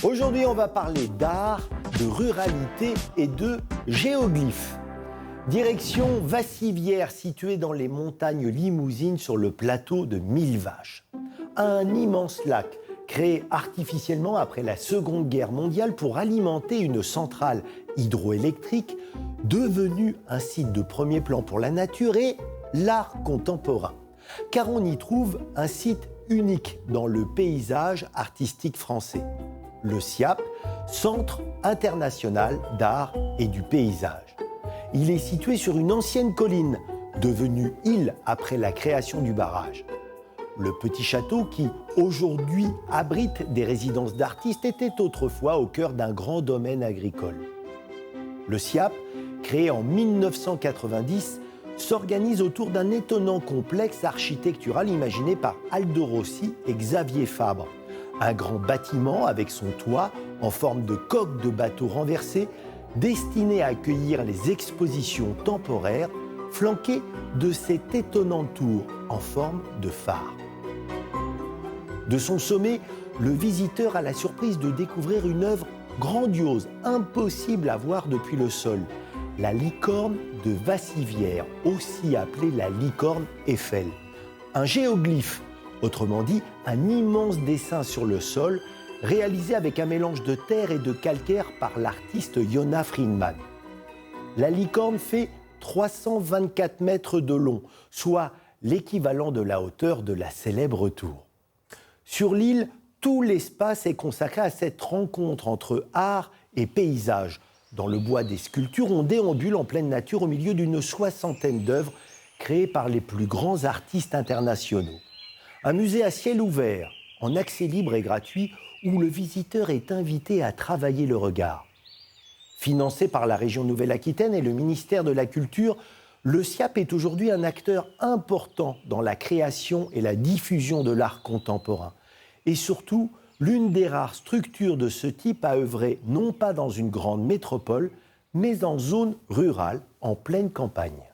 Aujourd'hui, on va parler d'art, de ruralité et de géoglyphes. Direction Vassivière, située dans les montagnes limousines sur le plateau de Millevaches. Un immense lac créé artificiellement après la Seconde Guerre mondiale pour alimenter une centrale hydroélectrique devenue un site de premier plan pour la nature et l'art contemporain. Car on y trouve un site unique dans le paysage artistique français. Le CIAP, Centre international d'art et du paysage. Il est situé sur une ancienne colline, devenue île après la création du barrage. Le petit château qui, aujourd'hui, abrite des résidences d'artistes, était autrefois au cœur d'un grand domaine agricole. Le CIAP, créé en 1990, s'organise autour d'un étonnant complexe architectural imaginé par Aldo Rossi et Xavier Fabre. Un grand bâtiment avec son toit en forme de coque de bateau renversé, destiné à accueillir les expositions temporaires, flanqué de cette étonnante tour en forme de phare. De son sommet, le visiteur a la surprise de découvrir une œuvre grandiose, impossible à voir depuis le sol. La licorne de Vassivière, aussi appelée la licorne Eiffel. Un géoglyphe, autrement dit un immense dessin sur le sol, réalisé avec un mélange de terre et de calcaire par l'artiste Yona Friedman. La licorne fait 324 mètres de long, soit l'équivalent de la hauteur de la célèbre tour. Sur l'île, tout l'espace est consacré à cette rencontre entre art et paysage. Dans le bois des sculptures, on déambule en pleine nature au milieu d'une soixantaine d'œuvres créées par les plus grands artistes internationaux. Un musée à ciel ouvert, en accès libre et gratuit, où le visiteur est invité à travailler le regard. Financé par la région Nouvelle-Aquitaine et le ministère de la Culture, le CIAP est aujourd'hui un acteur important dans la création et la diffusion de l'art contemporain. Et surtout, l'une des rares structures de ce type à œuvrer non pas dans une grande métropole, mais en zone rurale, en pleine campagne.